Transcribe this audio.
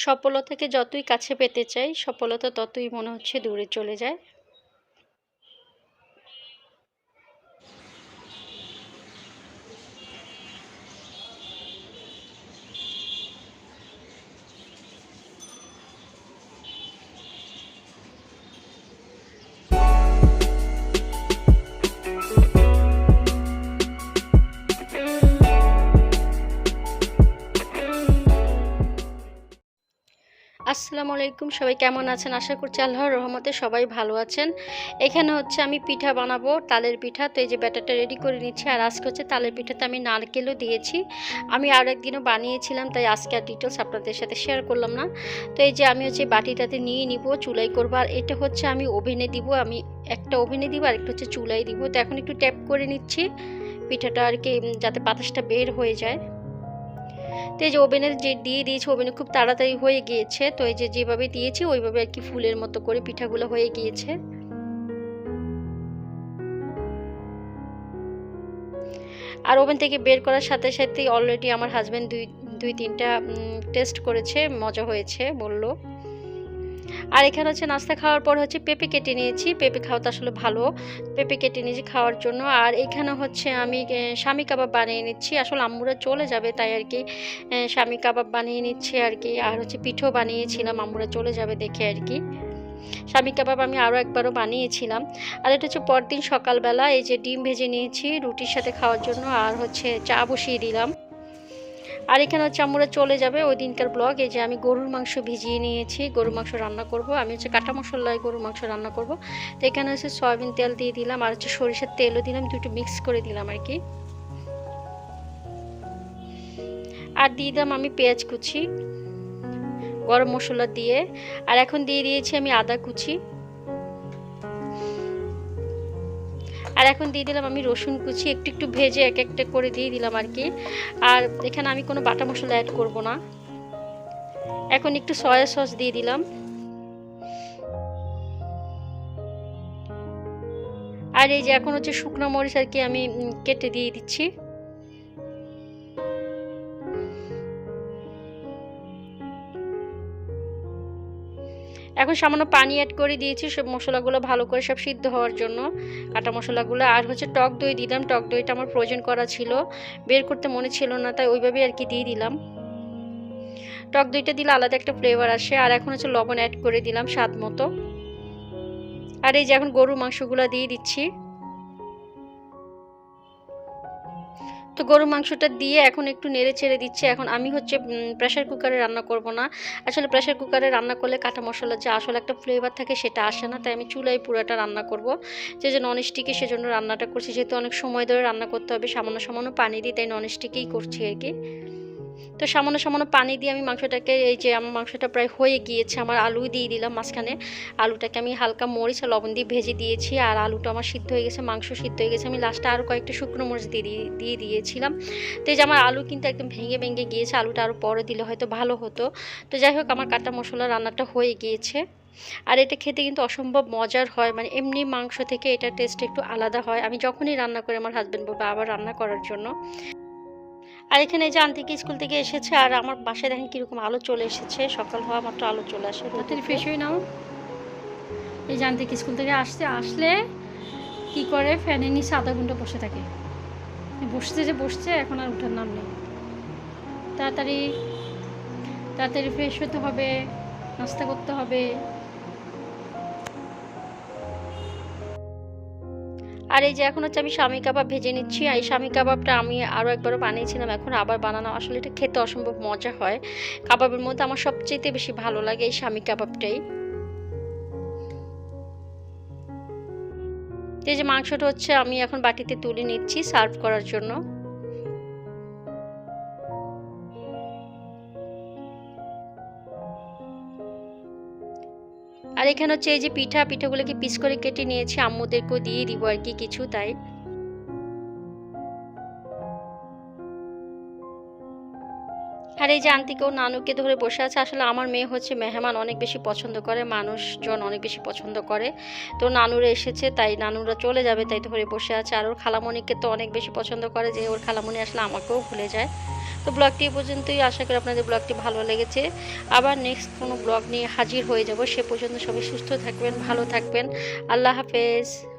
সফলতাকে যতই কাছে পেতে চাই, সফলতা ততই মনে হচ্ছে দূরে চলে যায়। আসসালামু আলাইকুম, সবাই কেমন আছেন? আশা করছি আল্লাহর রহমতে সবাই ভালো আছেন। এখানে হচ্ছে আমি পিঠা বানাবো, তালের পিঠা। তো এই যে ব্যাটারটা রেডি করে নিচ্ছি। আর আজকে হচ্ছে তালের পিঠাতে আমি নারকেলও দিয়েছি। আমি আর একদিনও বানিয়েছিলাম, তাই আজকে আর ডিটেলস আপনাদের সাথে শেয়ার করলাম না। তো এই যে আমি হচ্ছে বাটিটাতে নিয়ে নিব, চুলাই করবো। আর এটা হচ্ছে আমি ওভেনে দিব, আমি একটা ওভেনে দিব আর একটা হচ্ছে চুলাই দিব। তো এখন একটু ট্যাপ করে নিচ্ছি পিঠাটা আর কি, যাতে বাতাসটা বের হয়ে যায়। তো এই যে ওভেনে যে দিয়ে দিয়েছি, ওভেনে খুব তাড়াতাড়ি হয়ে গিয়েছে। তো এই যে যেভাবে দিয়েছি ওইভাবে আর কি ফুলের মতো করে পিঠাগুলো হয়ে গিয়েছে। আর ওভেন থেকে বের করার সাথে সাথেই অলরেডি আমার হাজব্যান্ড দুই তিনটা টেস্ট করেছে, মজা হয়েছে বলল। আর এখানে হচ্ছে নাস্তা খাওয়ার পর হচ্ছে পেঁপে কেটে নিয়েছি। পেঁপে খাওয়া তো আসলে ভালো, পেঁপে কেটে নিয়েছি খাওয়ার জন্য। আর এখানে হচ্ছে আমি স্বামী কাবাব বানিয়ে নিচ্ছি। আসলে আম্মুরা চলে যাবে তাই আর কি স্বামী কাবাব বানিয়ে নিচ্ছি আর কি। আর হচ্ছে পিঠেও বানিয়েছিলাম, আম্মুরা চলে যাবে দেখে আর কি। স্বামী কাবাব আমি আরও একবারও বানিয়েছিলাম। আর এটা হচ্ছে পরদিন সকালবেলা এই যে ডিম ভেজে নিয়েছি রুটির সাথে খাওয়ার জন্য। আর হচ্ছে চা বসিয়ে দিলাম। আর এখানে হচ্ছে আমরা চলে যাবে ওই দিনকার ব্লগ। এই যে আমি গরুর মাংস ভিজিয়ে নিয়েছি, গরুর মাংস রান্না করব। আমি হচ্ছে কাটা মশলায় গরুর মাংস রান্না করব। তো এখানে হচ্ছে সয়াবিন তেল দিয়ে দিলাম আর হচ্ছে সরিষার তেলও দিলাম, দুটো মিক্স করে দিলাম আর কি। আর দিয়ে দিলাম আমি পেঁয়াজ কুচি গরম মশলা দিয়ে। আর এখন দিয়ে দিয়েছি আমি আদা কুচি। আর এখন দিয়ে দিলাম আমি রসুন কুচি, একটু একটু ভেজে এক একটা করে দিয়ে দিলাম আর কি। আর এখানে আমি কোনো বাটা মশলা অ্যাড করব না। এখন একটু সয়া সস দিয়ে দিলাম। আর এই যে এখন হচ্ছে শুকনো মরিচ আর কি আমি কেটে দিয়ে দিচ্ছি। এখন সামান্য পানি অ্যাড করে দিয়েছি সব মশলাগুলো ভালো করে সব সিদ্ধ হওয়ার জন্য, কাটা মশলাগুলো। আর হচ্ছে টক দই দিলাম, টক দইটা আমার প্রয়োজন করা ছিল, বের করতে মনে ছিল না তাই ওইভাবেই আর কি দিয়ে দিলাম। টক দইটা দিলে আলাদা একটা ফ্লেভার আসে। আর এখন হচ্ছে লবণ অ্যাড করে দিলাম স্বাদ মতো। আর এই যে এখন গরুর মাংসগুলো দিয়ে দিচ্ছি। তো গরুর মাংসটা দিয়ে এখন একটু নেড়ে চেড়ে দিচ্ছি। এখন আমি হচ্ছে প্রেশার কুকারে রান্না করব না। আসলে প্রেশার কুকারে রান্না করলে কাটা মশলার যে আসলে একটা ফ্লেভার থাকে সেটা আসে না, তাই আমি চুলায় পুরোটা রান্না করব। যে নন স্টিকে সেজন্য রান্নাটা করছি, যেহেতু অনেক সময় ধরে রান্না করতে হবে, সামান্য সামান্য পানি দিই, তাই নন স্টিকেই করছি আর কি। তো সামান্য সামান্য পানি দিয়ে আমি মাংসটাকে, এই যে আমার মাংসটা প্রায় হয়ে গিয়েছে, আমার আলু দিয়ে দিলাম মাঝখানে। আলুটাকে আমি হালকা মরিচ আর লবণ দিয়ে ভেজে দিয়েছি। আর আলুটা আমার সিদ্ধ হয়ে গেছে, মাংস সিদ্ধ হয়ে গেছে। আমি লাস্টে আরও কয়েকটা শুকনো মরিচ দিয়ে দিয়েছিলাম। তো এই যে আমার আলু কিন্তু একদম ভেঙে ভেঙে গিয়েছে, আলুটা আরও পরে দিলে হয়তো ভালো হতো। তো যাই হোক, আমার কাটা মশলা রান্নাটা হয়ে গিয়েছে। আর এটা খেতে কিন্তু অসম্ভব মজার হয়, মানে এমনি মাংস থেকে এটা টেস্ট একটু আলাদা হয়। আমি যখনই রান্না করি আমার হাজব্যান্ড বলবে আবার রান্না করার জন্য। আর এখানে এই যে আন্টিকে স্কুল থেকে এসেছে, আর আমার বাসায় দেখেন কীরকম আলো চলে এসেছে, সকাল হওয়া মাত্র আলো চলে আসে। তাড়াতাড়ি ফ্রেশ হয়ে নাও। এই যে আন্টিকে স্কুল থেকে আসলে কি করে, ফ্যানের নিচে আধা ঘন্টা বসে থাকে। বসছে, এখন আর ওঠার নাম নেই। তাড়াতাড়ি তাড়াতাড়ি ফ্রেশ হতে হবে, নাস্তা করতে হবে। আর এই যে এখন হচ্ছে আমি স্বামী কাবাব ভেজে নিচ্ছি। আর এই স্বামী কাবাবটা আমি আরও একবারও বানিয়েছিলাম, এখন আবার বানানো। আসলে এটা খেতে অসম্ভব মজা হয়। কাবাবের মধ্যে আমার সবচেয়ে বেশি ভালো লাগে এই স্বামী কাবাবটাই। এই যে মাংসটা হচ্ছে আমি এখন বাটিতে তুলে নিচ্ছি সার্ভ করার জন্য। আর এখানে হচ্ছে এই যে পিঠাগুলোকে পিস করে কেটে নিয়েছি, আম্মুদেরকেও দিয়ে দিব আর কি কিছু, তাই। আর এই যে আন্টিকেও নানুকে ধরে বসে আছে। আসলে আমার মেয়ে হচ্ছে মেহমান অনেক বেশি পছন্দ করে, মানুষজন অনেক বেশি পছন্দ করে। তো নানুরা এসেছে তাই নানুরা চলে যাবে তাই ধরে বসে আছে। আর ওর খালামণিকে তো অনেক বেশি পছন্দ করে, যে ওর খালামণি আসলে আমাকেও ভুলে যায়। তো ব্লগটি এ পর্যন্তই, আশা করি আপনাদের ব্লগটি ভালো লেগেছে। আবার নেক্সট কোনো ব্লগ নিয়ে হাজির হয়ে যাব। সে পর্যন্ত সবাই সুস্থ থাকবেন, ভালো থাকবেন। আল্লাহ হাফেজ।